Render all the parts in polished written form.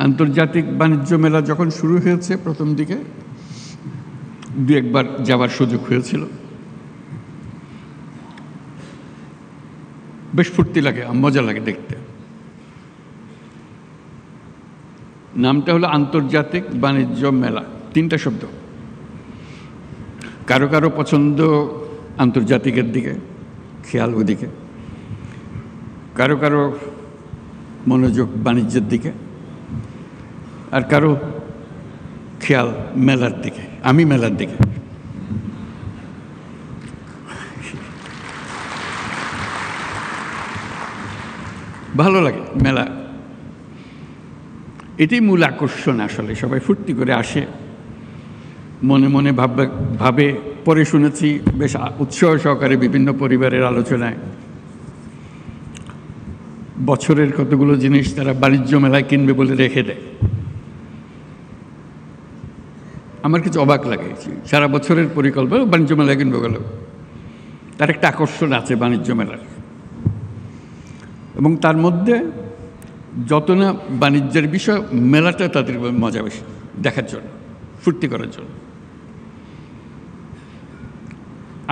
আন্তর্জাতিক বাণিজ্য মেলা যখন শুরু হয়েছে প্রথম দিকে দু একবার যাওয়ার সুযোগ হয়েছিল। বেশ ফুর্তি লাগে, মজা লাগে দেখতে। নামটা হলো আন্তর্জাতিক বাণিজ্য মেলা, 3টা শব্দ। কারো কারো পছন্দ আন্তর্জাতিকের দিকে, খেয়াল ওদিকে, কারো কারো মনোযোগ বাণিজ্যের দিকে, আর কারো খেয়াল মেলার দিকে। আমি মেলার দিকে। ভালো লাগে মেলা, এটাই মূল আকর্ষণ। আসলে সবাই ফুর্তি করে আসে, মনে মনে ভাবে। পরে শুনেছি বেশ উৎসাহ সহকারে বিভিন্ন পরিবারের আলোচনায় বছরের কতগুলো জিনিস তারা বাণিজ্য মেলায় কিনবে বলে রেখে দেয়। আমার কিছু অবাক লাগে, সারা বছরের পরিকল্পনা বাণিজ্য মেলায় কিনবে গেল। তার একটা আকর্ষণ আছে বাণিজ্য মেলার, এবং তার মধ্যে যত না বাণিজ্যের বিষয়, মেলাটা তাদের মজা বেশি দেখার জন্য, ফুর্তি করার জন্য।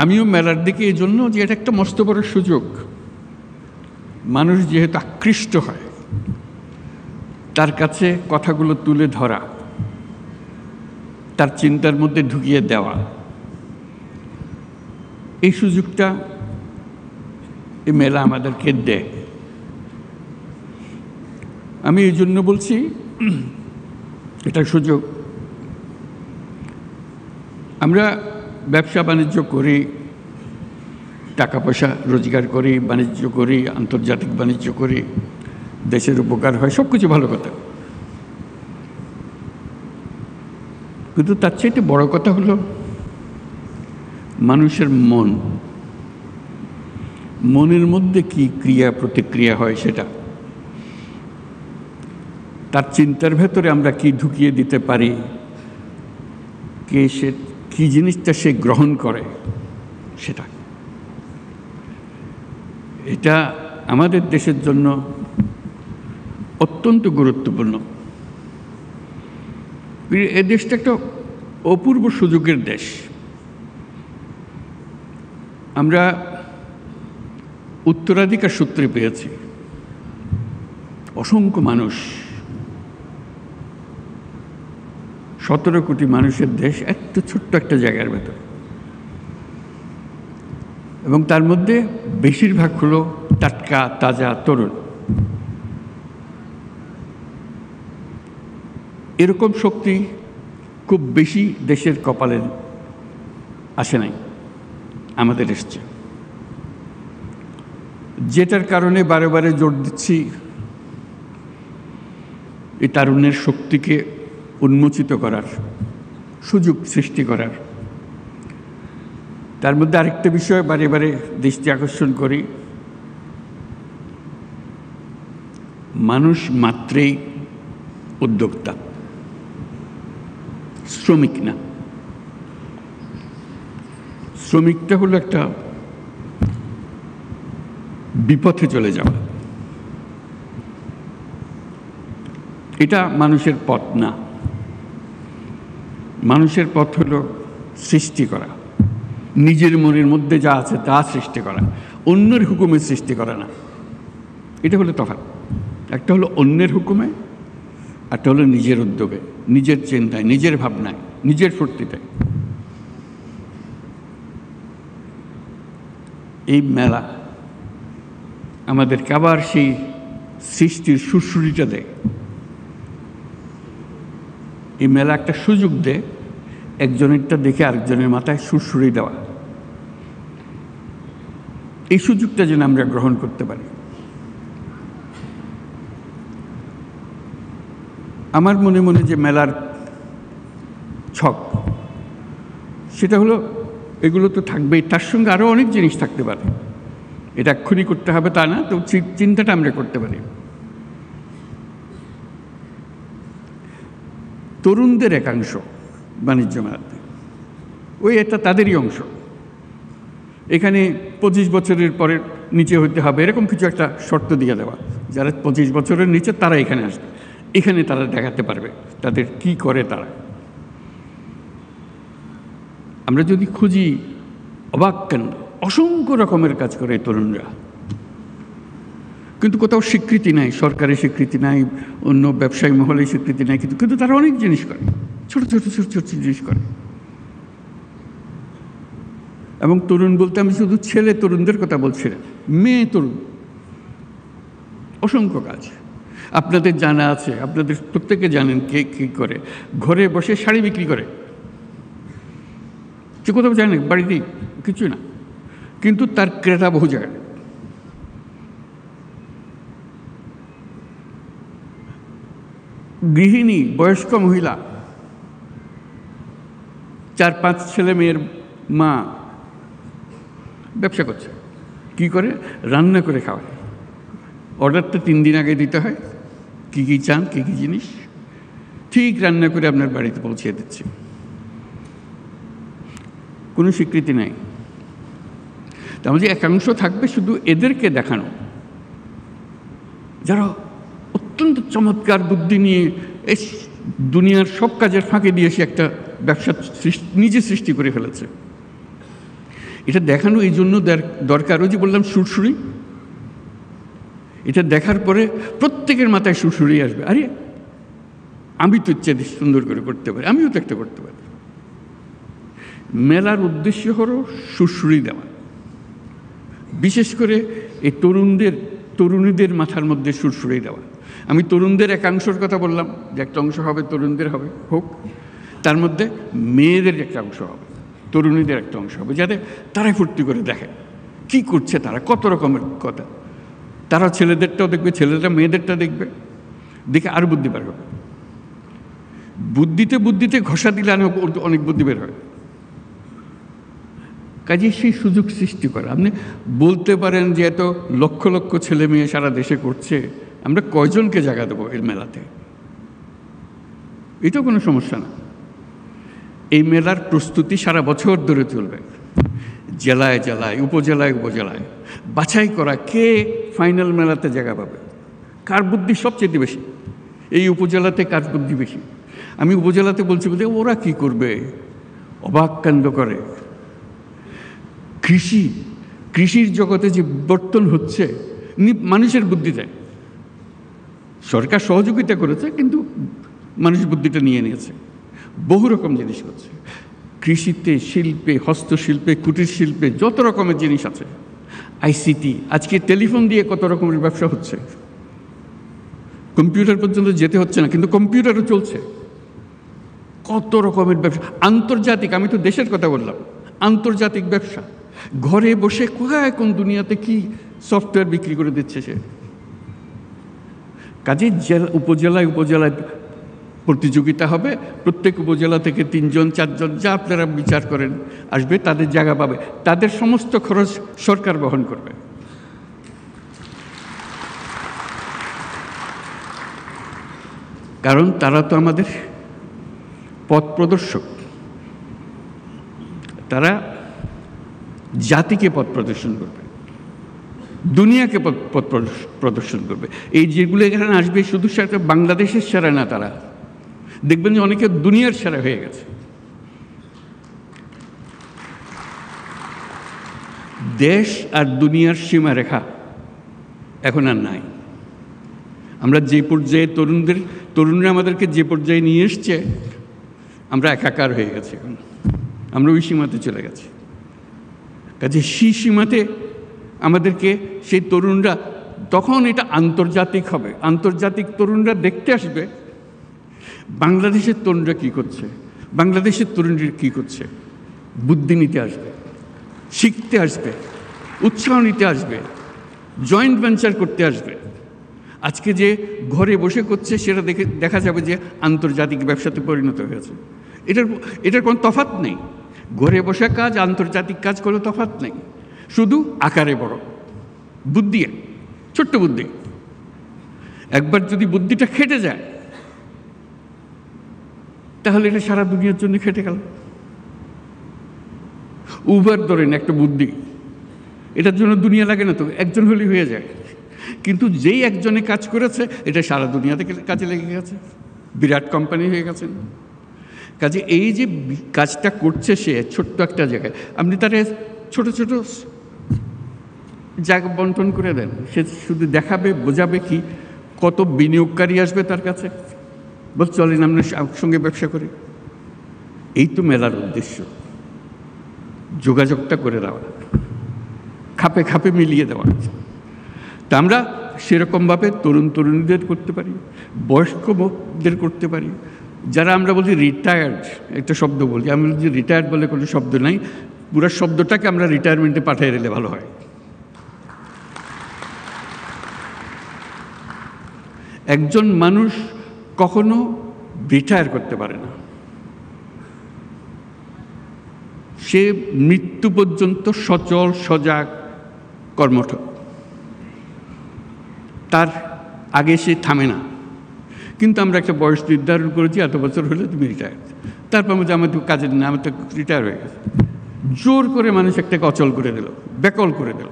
আমিও মেলার দিকে এই জন্য যে এটা একটা মস্ত বড় সুযোগ। মানুষ যেহেতু আকৃষ্ট হয়, তার কাছে কথাগুলো তুলে ধরা, তার চিন্তার মধ্যে ঢুকিয়ে দেওয়া, এই সুযোগটা এই মেলা আমাদেরকে দেয়। আমি এই জন্য বলছি এটা সুযোগ। আমরা ব্যবসা বাণিজ্য করি, টাকা পয়সা রোজগার করি, বাণিজ্য করি, আন্তর্জাতিক বাণিজ্য করি, দেশের উপকার হয়, সব কিছু ভালো কথা। কিন্তু তার চাইতে বড় কথা হলো মানুষের মনের মধ্যে কি ক্রিয়া প্রতিক্রিয়া হয়, সেটা তার চিন্তার ভেতরে আমরা কি ঢুকিয়ে দিতে পারি, সে কি জিনিসটা সে গ্রহণ করে, সেটা এটা আমাদের দেশের জন্য অত্যন্ত গুরুত্বপূর্ণ। এই দেশটা একটা অপূর্ব সুযোগের দেশ। আমরা উত্তরাধিকার সূত্রে পেয়েছি অসংখ্য মানুষ, 17 কোটি মানুষের দেশ, এত ছোট্ট একটা জায়গার ভেতর, এবং তার মধ্যে বেশিরভাগ হলো টাটকা তাজা তরুণ। এরকম শক্তি খুব বেশি দেশের কপালে আসে নাই, আমাদের এসছে। যেটার কারণে বারে বারে জোর দিচ্ছি এই তারুণ্যের শক্তিকে উন্মোচিত করার, সুযোগ সৃষ্টি করার। তার মধ্যে আরেকটা বিষয় বারে বারে দৃষ্টি আকর্ষণ করি, মানুষ মাত্রেই উদ্যোক্তা, শ্রমিক না। শ্রমিকটা হলো একটা বিপথে চলে যাওয়া, এটা মানুষের পথ না। মানুষের পথ হলো সৃষ্টি করা, নিজের মনের মধ্যে যা আছে তা সৃষ্টি করা, অন্যের হুকুমে সৃষ্টি করা না। এটা হলো তফাৎ। একটা হলো অন্যের হুকুমে, একটা হলো নিজের উদ্যোগে, নিজের চিন্তায়, নিজের ভাবনায়, নিজের ফুর্তিতে। এই মেলা আমাদেরকে আবার সেই সৃষ্টির সুরসুরিটা দেয়। এই মেলা একটা সুযোগ দেয় একজনেরটা দেখে আরেকজনের মাথায় সুরসুরি দেওয়া। এই সুযোগটা যেন আমরা গ্রহণ করতে পারি। আমার মনে মনে যে মেলার ছক, সেটা হলো এগুলো তো থাকবেই, তার সঙ্গে আরও অনেক জিনিস থাকতে পারে। এটা এক্ষুনি করতে হবে তা না, তো চিন্তাটা আমরা করতে পারি। তরুণদের একাংশ বাণিজ্য মেলাতে, এটা তাদেরই অংশ। এখানে 25 বছরের পরে নিচে হইতে হবে এরকম কিছু একটা শর্ত দিয়ে দেওয়া, যারা 25 বছরের নিচে তারা এখানে আসবে। এখানে তারা দেখাতে পারবে তাদের কি করে তারা। আমরা যদি খুঁজি অবাক কেন, অসংখ্য রকমের কাজ করে তরুণরা, কিন্তু কোথাও স্বীকৃতি নাই, সরকারি স্বীকৃতি নাই, অন্য ব্যবসায়ী মহলে স্বীকৃতি নাই, কিন্তু তারা অনেক জিনিস করে, ছোট ছোট ছোট ছোট জিনিস করে। এবং তরুণ বলতে আমি শুধু ছেলে তরুণদের কথা বলছি না, মেয়ে তরুণ, অসংখ্য কাজ। আপনাদের জানা আছে, আপনাদের প্রত্যেকে জানেন কে কী করে। ঘরে বসে শাড়ি বিক্রি করে, সে কোথাও জানে বাড়িতেই কিছু না, কিন্তু তার ক্রেতা বহু জায়গায়। গৃহিণী, বয়স্ক মহিলা, 4-5 ছেলে মেয়ের মা ব্যবসা করছে। কি করে? রান্না করে খাওয়ায়। অর্ডারটা 3 দিন আগে দিতে হয়, কী কী চান, কী কী জিনিস, ঠিক রান্না করে আপনার বাড়িতে পৌঁছে দিচ্ছে। কোনো স্বীকৃতি নাই। তার মধ্যে একাংশ থাকবে শুধু এদেরকে দেখানো, যারা অত্যন্ত চমৎকার বুদ্ধি নিয়ে এই দুনিয়ার সব কাজের ফাঁকে দিয়ে সে একটা ব্যবসা নিজে সৃষ্টি করে ফেলেছে। এটা দেখানো এই জন্য দরকার, ওই যে বললাম সুরসুরি, এটা দেখার পরে প্রত্যেকের মাথায় সুরসুরি আসবে, আরে আমি তো ইচ্ছে সুন্দর করে করতে পারি, আমিও তো একটা করতে পারি। মেলার উদ্দেশ্য হলো সুরসুরি দেওয়া, বিশেষ করে এই তরুণীদের মাথার মধ্যে সুরসুরি দেওয়া। আমি তরুণদের একাংশের কথা বললাম, যে একটা অংশ হবে তরুণদের হবে, হোক, তার মধ্যে মেয়েদের একটা অংশ হবে, তরুণীদের একটা অংশ হবে, যাতে তারাই ফুর্তি করে দেখে কি করছে তারা, কত রকমের কথা। তারা ছেলেদেরটাও দেখবে, ছেলেরা মেয়েদেরটা দেখবে, দেখে আরও বুদ্ধি বের হবে। বুদ্ধিতে ঘষা দিলে অনেক বুদ্ধি বের হয়। কাজে সেই সুযোগ সৃষ্টি করা। আপনি বলতে পারেন যে এত লক্ষ লক্ষ ছেলে মেয়ে সারা দেশে করছে, আমরা কয়জনকে জায়গা দেবো এই মেলাতে? এটাও কোনো সমস্যা না। এই মেলার প্রস্তুতি সারা বছর ধরে চলবে, জেলায় জেলায়, উপজেলায় উপজেলায় বাছাই করা কে ফাইনাল মেলাতে জায়গা পাবে, কার বুদ্ধি সবচেয়ে বেশি, এই উপজেলাতে কার বুদ্ধি বেশি। আমি উপজেলাতে বলছি বলতে ওরা কি করবে, অবাক কাণ্ড করে। কৃষির জগতে যে বিবর্তন হচ্ছে মানুষের বুদ্ধিতে, সরকার সহযোগিতা করেছে কিন্তু মানুষ বুদ্ধিটা নিয়ে নিয়েছে, বহু রকম জিনিস করছে। কৃষিতে, শিল্পে, হস্তশিল্পে, কুটির শিল্পে যত রকমের জিনিস আছে, আইসিটি, আজকে টেলিফোন দিয়ে কত রকমের ব্যবসা হচ্ছে, কম্পিউটার পর্যন্ত যেতে হচ্ছে না, কিন্তু কম্পিউটারও চলছে। কত রকমের ব্যবসা, আন্তর্জাতিক, আমি তো দেশের কথা বললাম, আন্তর্জাতিক ব্যবসা। ঘরে বসে কোথায় কোন দুনিয়াতে কি সফটওয়্যার বিক্রি করে দিচ্ছে সে। কাজে উপজেলায় প্রতিযোগিতা হবে, প্রত্যেক উপজেলা থেকে 3-4 যা আপনারা বিচার করেন আসবে, তাদের জায়গা পাবে, তাদের সমস্ত খরচ সরকার বহন করবে। কারণ তারা তো আমাদের পথ প্রদর্শক, তারা জাতিকে পথ প্রদর্শন করবে, দুনিয়াকে পথ প্রদর্শন করবে। এই যেগুলো এখানে আসবে শুধু সেটা বাংলাদেশের সেরা না, তারা দেখবেন যে অনেকে দুনিয়ার সেরা হয়ে গেছে। দেশ আর দুনিয়ার সীমারেখা এখন আর নাই। আমরা যে পর্যায়ে তরুণরা আমাদেরকে যে পর্যায়ে নিয়ে এসছে, আমরা একাকার হয়ে গেছি, এখন আমরা ওই সীমাতে চলে গেছি। কাজে সেই সীমাতে আমাদেরকে সেই তরুণরা, তখন এটা আন্তর্জাতিক হবে, আন্তর্জাতিক তরুণরা দেখতে আসবে বাংলাদেশের তরুণরা কী করছে, বাংলাদেশের তরুণরা কী করছে, বুদ্ধি নিতে আসবে, শিখতে আসবে, উৎসাহ নিতে আসবে, জয়েন্ট ভেঞ্চার করতে আসবে। আজকে যে ঘরে বসে করছে সেটা দেখা যাবে যে আন্তর্জাতিক ব্যবসাতে পরিণত হয়েছে। এটার কোনো তফাৎ নেই, ঘরে বসে কাজ, আন্তর্জাতিক কাজ কোনো তফাৎ নেই, শুধু আকারে বড় বুদ্ধি, ছোট্ট বুদ্ধি। একবার যদি বুদ্ধিটা খেটে যায় তাহলে এটা সারা দুনিয়ার জন্য খেটে গেল। উবার ধরেন একটা বুদ্ধি, এটার জন্য দুনিয়া লাগে না তো, একজন হলেই হয়ে যায়, কিন্তু যেই একজনে কাজ করেছে এটা সারা দুনিয়াতে কাজে লেগে গেছে, বিরাট কোম্পানি হয়ে গেছে। কাজে এই যে কাজটা করছে সে ছোট্ট একটা জায়গায়, আপনি তার ছোট ছোট জায়গা বন্টন করে দেন, সে শুধু দেখাবে, বোঝাবে কি, কত বিনিয়োগকারী আসবে তার কাছে, বল চলেন আমরা সঙ্গে ব্যবসা করি। এই তো মেলার উদ্দেশ্য, যোগাযোগটা করে দেওয়া, খাপে খাপে মিলিয়ে দেওয়া। তা আমরা সেরকমভাবে তরুণ তরুণীদের করতে পারি, বয়স্কদের করতে পারি, যারা আমরা বলছি রিটায়ার্ড, একটা শব্দ বলি, আমি বলছি রিটায়ার্ড বলে কোনো শব্দ নাই, পুরো শব্দটাকে আমরা রিটায়ারমেন্টে পাঠিয়ে দিলে ভালো হয়। একজন মানুষ কখনো রিটায়ার করতে পারে না, সে মৃত্যু পর্যন্ত সচল সজাগ কর্মঠ, তার আগে সে থামে না। কিন্তু আমরা একটা বয়স নির্ধারণ করেছি, এত বছর হলে তুমি রিটায়ার, তারপর বলছি আমার তো কাজের না, আমার তো রিটায়ার হয়ে গেছে। জোর করে মানুষ একটাকে অচল করে দিল, বেকল করে দিল,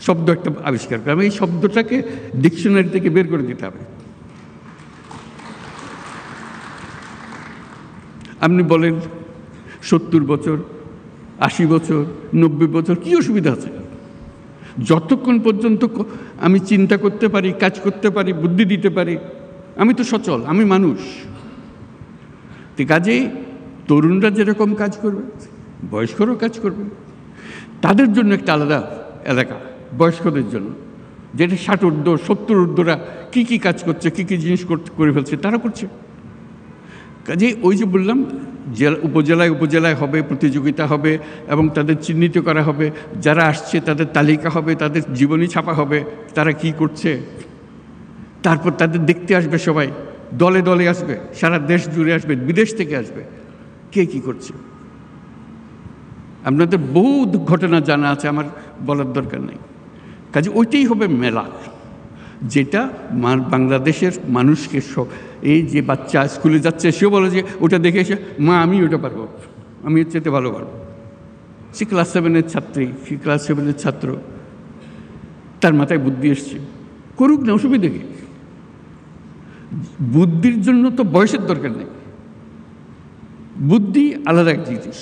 শব্দ একটা আবিষ্কার করে। আমি এই শব্দটাকে ডিকশনারি থেকে বের করে দিতে হবে। আপনি বলেন 70 বছর, 80 বছর, 90 বছর, কী অসুবিধা আছে? যতক্ষণ পর্যন্ত আমি চিন্তা করতে পারি, কাজ করতে পারি, বুদ্ধি দিতে পারি, আমি তো সচল, আমি মানুষ। তো কাজেই তরুণরা যেরকম কাজ করবে, বয়স্করাও কাজ করবে। তাদের জন্য একটা আলাদা এলাকা, বয়স্কদের জন্য, যেটা 60 ঊর্ধ্ব 70 ঊর্ধ্বরা কী কী কাজ করছে, কী কী জিনিস করে ফেলছে, তারা করছে। কাজেই ওই যে বললাম, উপজেলায় উপজেলায় হবে, প্রতিযোগিতা হবে এবং তাদের চিহ্নিত করা হবে, যারা আসছে তাদের তালিকা হবে, তাদের জীবনী ছাপা হবে, তারা কি করছে। তারপর তাদের দেখতে আসবে সবাই, দলে দলে আসবে, সারা দেশ জুড়ে আসবে, বিদেশ থেকে আসবে, কে কি করছে। আপনাদের বহু ঘটনা জানা আছে, আমার বলার দরকার নেই। কাজে ওইটাই হবে মেলা, যেটা বাংলাদেশের মানুষকে সব, এই যে বাচ্চা স্কুলে যাচ্ছে সেও বলে যে ওটা দেখে এসে মা আমি ওটা পারবো, আমি এর চেয়ে ভালো পারবো। সে ক্লাস 7-এর ছাত্রী, সে ক্লাস 7-এর ছাত্র, তার মাথায় বুদ্ধি এসছে, করুক না, অসুবিধা কি। বুদ্ধির জন্য তো বয়সের দরকার নেই, বুদ্ধি আলাদা এক জিনিস।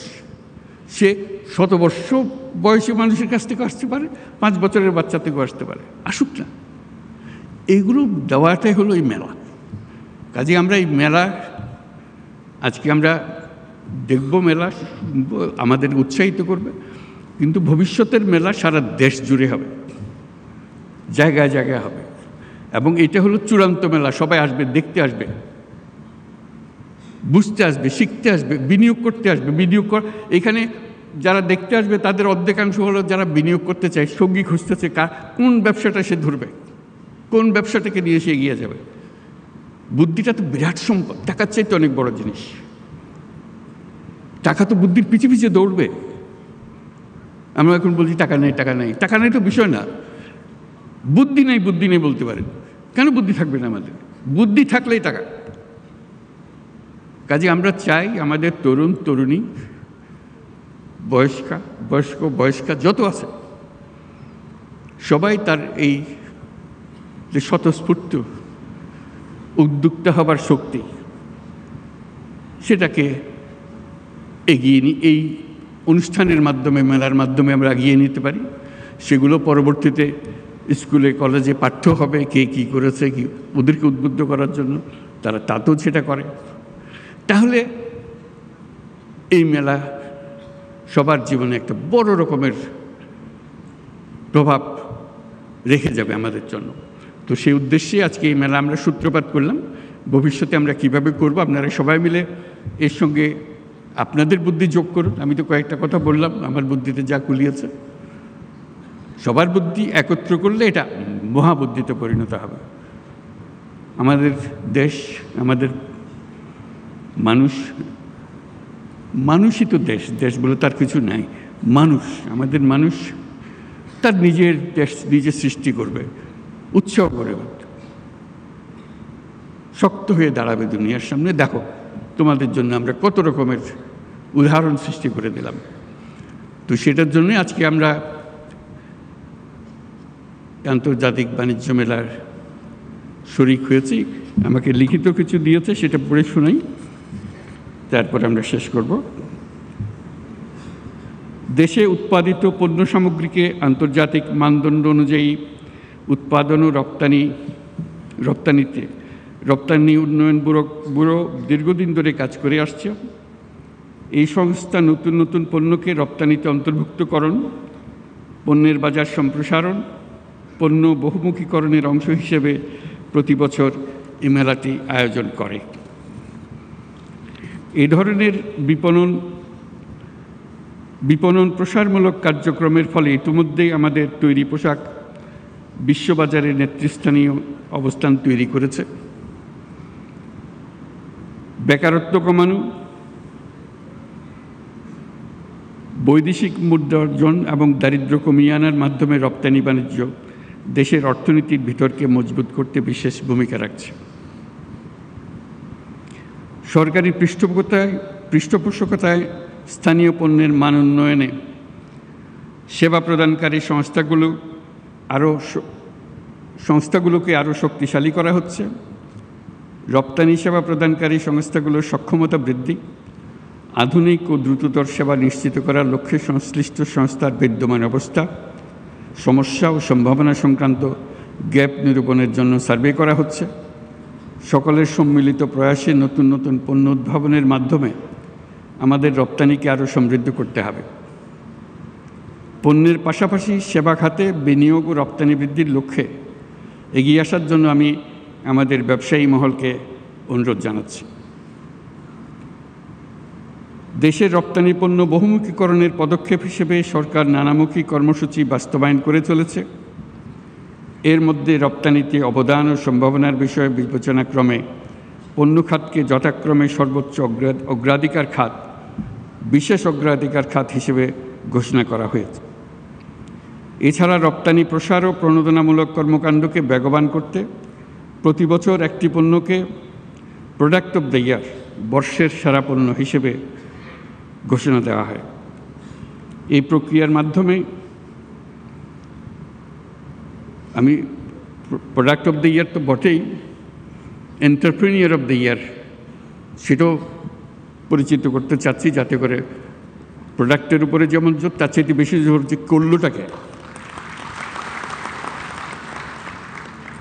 সে 100 বর্ষ বয়সী মানুষের কাছ থেকে আসতে পারে, 5 বছরের বাচ্চা থেকেও আসতে পারে, আসুক না। এইগুলো দেওয়াটাই হলো এই মেলা। কাজে আমরা এই মেলা আজকে আমরা দেখব, মেলা আমাদের উৎসাহিত করবে, কিন্তু ভবিষ্যতের মেলা সারা দেশ জুড়ে হবে, জায়গায় জায়গায় হবে। এবং এটা হলো চূড়ান্ত মেলা, সবাই আসবে, দেখতে আসবে, বুঝতে আসবে, শিখতে আসবে, বিনিয়োগ করতে আসবে। এখানে যারা দেখতে আসবে তাদের অর্ধেকাংশ হলো যারা বিনিয়োগ করতে চায়, সঙ্গী খুঁজতেছে, কোন ব্যবসাটা সে ধরবে, কোন ব্যবসাটাকে নিয়ে সে এগিয়ে যাবে। বুদ্ধিটা তো বিরাট সম্পদ, টাকার চাইতে অনেক বড় জিনিস। টাকা তো বুদ্ধির পিছিয়ে পিছিয়ে দৌড়বে। আমরা এখন বলছি টাকা নেই, টাকা নেই, টাকা নেই তো বিষয় না, বুদ্ধি নেই, বুদ্ধি নেই বলতে পারেন। কেন বুদ্ধি থাকবে না আমাদের? বুদ্ধি থাকলেই টাকা। কাজে আমরা চাই আমাদের তরুণ তরুণী, বয়স্কা যত আছে, সবাই তার এই যে স্বতঃস্ফূর্ত উদ্যোক্তা হবার শক্তি, সেটাকে এগিয়ে এই অনুষ্ঠানের মাধ্যমে, মেলার মাধ্যমে আমরা এগিয়ে নিতে পারি। সেগুলো পরবর্তীতে স্কুলে কলেজে পাঠ্য হবে, কে কী করেছে, কি ওদেরকে উদ্বুদ্ধ করার জন্য তারা তাতেও সেটা করে। তাহলে এই মেলা সবার জীবনে একটা বড় রকমের প্রভাব রেখে যাবে আমাদের জন্য। তো সেই উদ্দেশ্যে আজকে এই মেলা আমরা সূত্রপাত করলাম। ভবিষ্যতে আমরা কিভাবে করব, আপনারা সবাই মিলে এর সঙ্গে আপনাদের বুদ্ধি যোগ করুন। আমি তো কয়েকটা কথা বললাম, আমার বুদ্ধিতে যা কুলিয়েছে, সবার বুদ্ধি একত্র করলে এটা মহাবুদ্ধিতে পরিণত হবে। আমাদের দেশ, আমাদের মানুষই তো দেশ বলে তার কিছু নাই। আমাদের মানুষ তার নিজের দেশ নিজে সৃষ্টি করবে, উৎসাহ করে, শক্ত হয়ে দাঁড়াবে দুনিয়ার সামনে। দেখো তোমাদের জন্য আমরা কত রকমের উদাহরণ সৃষ্টি করে দিলাম। তো সেটার জন্য আজকে আমরা আন্তর্জাতিক বাণিজ্য মেলার শরিক হয়েছি। আমাকে লিখিত কিছু দিয়েছে, সেটা পড়ে শোনাই, তারপর আমরা শেষ করব। দেশে উৎপাদিত পণ্য সামগ্রীকে আন্তর্জাতিক মানদণ্ড অনুযায়ী উৎপাদন ও রপ্তানি উন্নয়ন ব্যুরো দীর্ঘদিন ধরে কাজ করে আসছে। এই সংস্থা নতুন নতুন পণ্যকে রপ্তানিতে অন্তর্ভুক্তকরণ, পণ্যের বাজার সম্প্রসারণ, পণ্য বহুমুখীকরণের অংশ হিসেবে প্রতি বছর এই মেলাটি আয়োজন করে। এই ধরনের বিপণন প্রসারমূলক কার্যক্রমের ফলে ইতিমধ্যেই আমাদের তৈরি পোশাক বিশ্ববাজারে নেতৃস্থানীয় অবস্থান তৈরি করেছে। বেকারত্ব কমানো, বৈদেশিক মুদ্রা অর্জন এবং দারিদ্র্য কমিয়ে আনার মাধ্যমে রপ্তানি বাণিজ্য দেশের অর্থনীতির ভিতরকে মজবুত করতে বিশেষ ভূমিকা রাখছে। সরকারি পৃষ্ঠপোষকতায় স্থানীয় পণ্যের মান উন্নয়নে সেবা প্রদানকারী সংস্থাগুলোকে আরও শক্তিশালী করা হচ্ছে। রপ্তানি সেবা প্রদানকারী সংস্থাগুলোর সক্ষমতা বৃদ্ধি, আধুনিক ও দ্রুততর সেবা নিশ্চিত করার লক্ষ্যে সংশ্লিষ্ট সংস্থার বিদ্যমান অবস্থা, সমস্যা ও সম্ভাবনা সংক্রান্ত গ্যাপ নিরূপণের জন্য সার্ভে করা হচ্ছে। সকলের সম্মিলিত প্রয়াসে নতুন নতুন পণ্য উদ্ভাবনের মাধ্যমে আমাদের রপ্তানিকে আরও সমৃদ্ধ করতে হবে। পণ্যের পাশাপাশি সেবা খাতে বিনিয়োগ ও রপ্তানি বৃদ্ধির লক্ষ্যে এগিয়ে আসার জন্য আমি আমাদের ব্যবসায়ী মহলকে অনুরোধ জানাচ্ছি। দেশের রপ্তানি পণ্য বহুমুখীকরণের পদক্ষেপ হিসেবে সরকার নানামুখী কর্মসূচি বাস্তবায়ন করে চলেছে। এর মধ্যে রপ্তানিতে অবদান ও সম্ভাবনার বিষয়ে বিবেচনাক্রমে পণ্য খাতকে যথাক্রমে সর্বোচ্চ অগ্রাধিকার খাত, বিশেষ অগ্রাধিকার খাত হিসেবে ঘোষণা করা হয়েছে। এছাড়া রপ্তানি প্রসার ও প্রণোদনামূলক কর্মকাণ্ডকে বেগবান করতে প্রতি বছর একটি পণ্যকে প্রোডাক্ট অব দ্য ইয়ার, বর্ষের সেরা পণ্য হিসেবে ঘোষণা দেওয়া হয়। এই প্রক্রিয়ার মাধ্যমে আমি প্রোডাক্ট অব দ্য ইয়ার তো বটেই, এন্টারপ্রেনিয়র অব দ্য ইয়ার সেটাও পরিচিত করতে চাচ্ছি, যাতে করে প্রোডাক্টের উপরে যেমন জোর, তার চাইতে বেশি জোর যে করলোটাকে।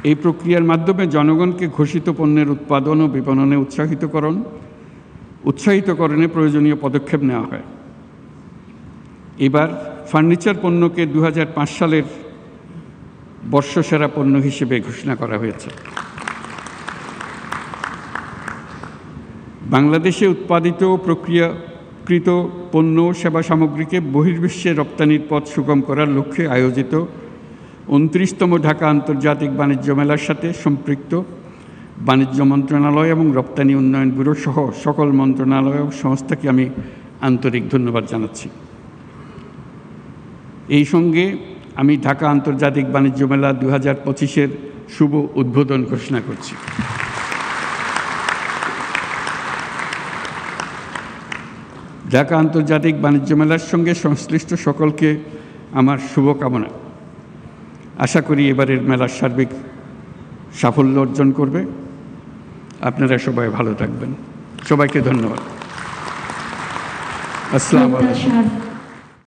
এই প্রক্রিয়ার মাধ্যমে জনগণকে ঘোষিত পণ্যের উৎপাদন ও বিপণনে উৎসাহিতকরণে প্রয়োজনীয় পদক্ষেপ নেওয়া হয়। এবার ফার্নিচার পণ্যকে 2005 সালের বর্ষসেরা পণ্য হিসেবে ঘোষণা করা হয়েছে। বাংলাদেশে উৎপাদিত ও প্রক্রিয়াকৃত পণ্য ও সেবা সামগ্রীকে বহির্বিশ্বে রপ্তানির পথ সুগম করার লক্ষ্যে আয়োজিত 29তম ঢাকা আন্তর্জাতিক বাণিজ্য মেলার সাথে সম্পৃক্ত বাণিজ্য মন্ত্রণালয় এবং রপ্তানি উন্নয়ন ব্যুরো সহ সকল মন্ত্রণালয় ও সংস্থাকে আমি আন্তরিক ধন্যবাদ জানাচ্ছি। এই সঙ্গে আমি ঢাকা আন্তর্জাতিক বাণিজ্য মেলা 2025-এর শুভ উদ্বোধন ঘোষণা করছি। ঢাকা আন্তর্জাতিক বাণিজ্য মেলার সঙ্গে সংশ্লিষ্ট সকলকে আমার শুভকামনা। আশা করি এবারের মেলার সার্বিক সাফল্য অর্জন করবে। আপনারা সবাই ভালো থাকবেন। সবাইকে ধন্যবাদ। আসসালামু আলাইকুম।